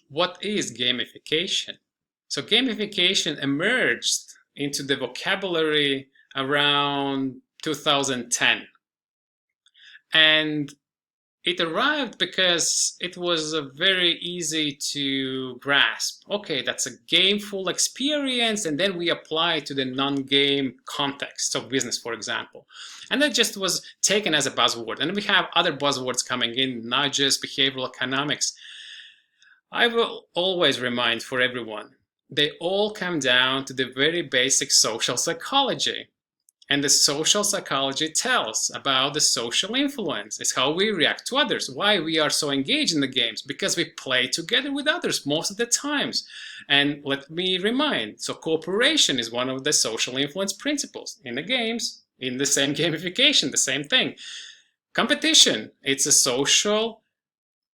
what is gamification? So gamification emerged into the vocabulary around 2010. And it arrived because it was very easy to grasp. Okay, that's a gameful experience, and then we apply it to the non-game context of business, for example. And that just was taken as a buzzword. And we have other buzzwords coming in, nudges, behavioral economics. I will always remind for everyone, they all come down to the very basic social psychology. And the social psychology tells about the social influence. It's how we react to others, why we are so engaged in the games, because we play together with others most of the times. And let me remind, so cooperation is one of the social influence principles in the games, in the same gamification, the same thing. Competition, it's a social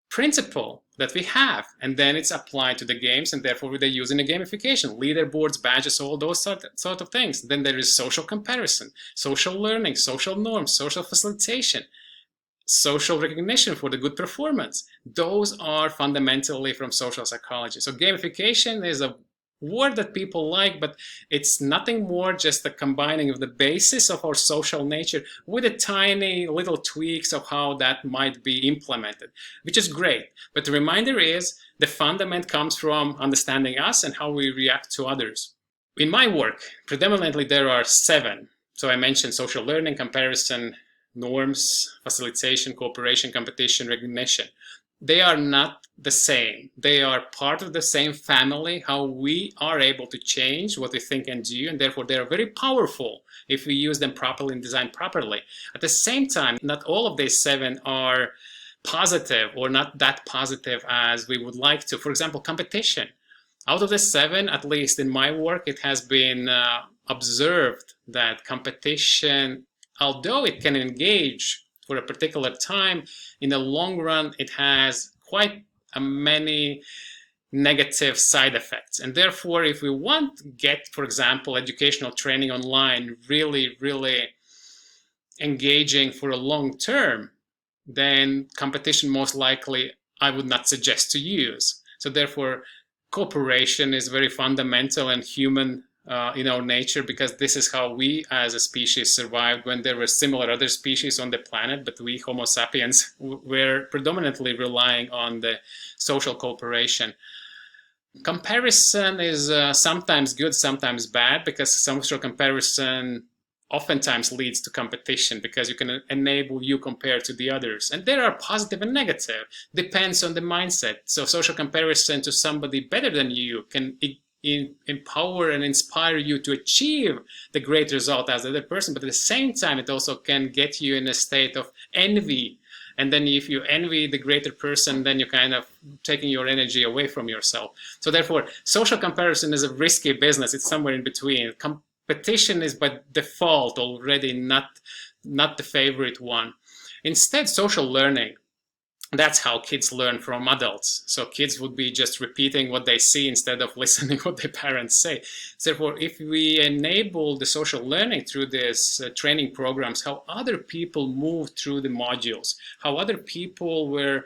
principle that we have, and then it's applied to the games, and therefore they use in the gamification, leaderboards, badges, all those sort of things. Then there is social comparison, social learning, social norms, social facilitation, social recognition for the good performance. Those are fundamentally from social psychology. So gamification is a word that people like, but it's nothing more just the combining of the basis of our social nature with the tiny little tweaks of how that might be implemented, which is great. But the reminder is the fundament comes from understanding us and how we react to others. In my work, predominantly there are 7. So I mentioned social learning, comparison, norms, facilitation, cooperation, competition, recognition. They are not the same. They are part of the same family, how we are able to change what we think and do, and therefore they are very powerful if we use them properly and design properly. At the same time, not all of these 7 are positive or not that positive as we would like to. For example, competition. Out of the 7, at least in my work, it has been observed that competition, although it can engage for a particular time, in the long run, it has quite many negative side effects. And therefore, if we want to get, for example, educational training online really, really engaging for a long term, then competition most likely I would not suggest to use. So therefore, cooperation is very fundamental and human in our nature, because this is how we as a species survived when there were similar other species on the planet, but we Homo sapiens were predominantly relying on the social cooperation. Comparison is sometimes good, sometimes bad, because social comparison oftentimes leads to competition, because you can enable you compare to the others. And there are positive and negative, depends on the mindset. So social comparison to somebody better than you can empower and inspire you to achieve the great result as the other person, but at the same time it also can get you in a state of envy. And then if you envy the greater person, then you're kind of taking your energy away from yourself. So therefore, social comparison is a risky business. It's somewhere in between. Competition is by default already not the favorite one. Instead, social learning. That's how kids learn from adults. So kids would be just repeating what they see instead of listening what their parents say. Therefore, if we enable the social learning through these training programs, how other people moved through the modules, how other people were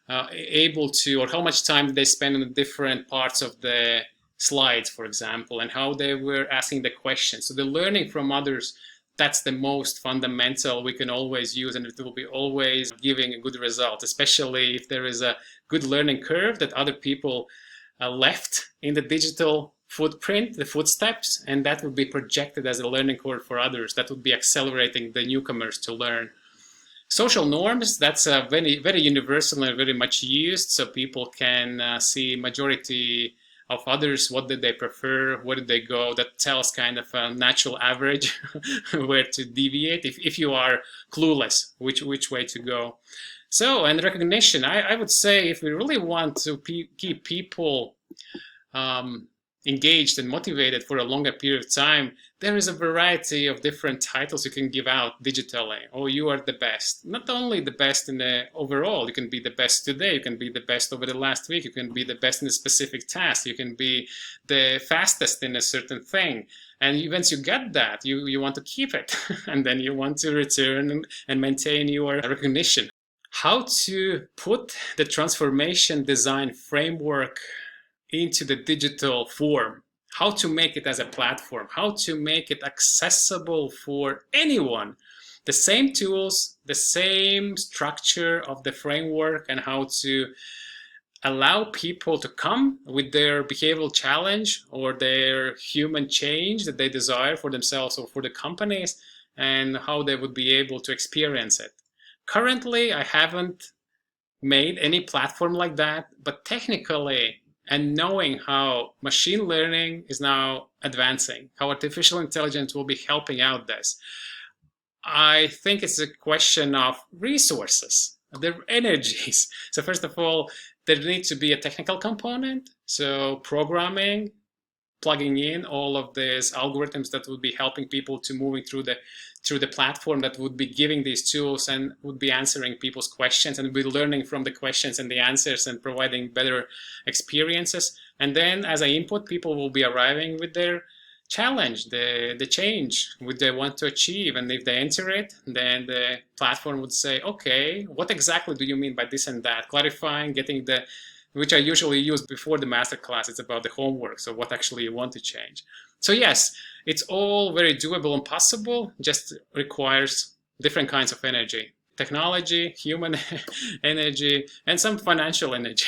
able to, or how much time they spend on the different parts of the slides, for example, and how they were asking the questions. So the learning from others, that's the most fundamental we can always use, and it will be always giving a good result, especially if there is a good learning curve that other people left in the digital footprint, the footsteps, and that would be projected as a learning curve for others. That would be accelerating the newcomers to learn. Social norms, that's very, very universal and very much used, so people can see majority of others, what did they prefer, where did they go. That tells kind of a natural average where to deviate if you are clueless which way to go. So, and recognition, I would say if we really want to keep people engaged and motivated for a longer period of time, there is a variety of different titles you can give out digitally. Oh, you are the best. Not only the best in the overall, you can be the best today, you can be the best over the last week, you can be the best in a specific task, you can be the fastest in a certain thing. And once you get that, you want to keep it. And then you want to return and maintain your recognition. how to put the transformation design framework into the digital form, how to make it as a platform, how to make it accessible for anyone. The same tools, the same structure of the framework, and how to allow people to come with their behavioral challenge or their human change that they desire for themselves or for the companies, and how they would be able to experience it. Currently, I haven't made any platform like that, but technically, and knowing how machine learning is now advancing, how artificial intelligence will be helping out this, I think it's a question of resources, their energies. So first of all, there needs to be a technical component. So programming, plugging in all of these algorithms that would be helping people to moving through the platform, that would be giving these tools and would be answering people's questions and be learning from the questions and the answers and providing better experiences. And then as I input, people will be arriving with their challenge, the change what they want to achieve. And if they enter it, then the platform would say, okay, what exactly do you mean by this and that? Clarifying, getting the, which I usually use before the masterclass. It's about the homework, so what actually you want to change. So yes, it's all very doable and possible, just requires different kinds of energy. Technology, human energy, and some financial energy.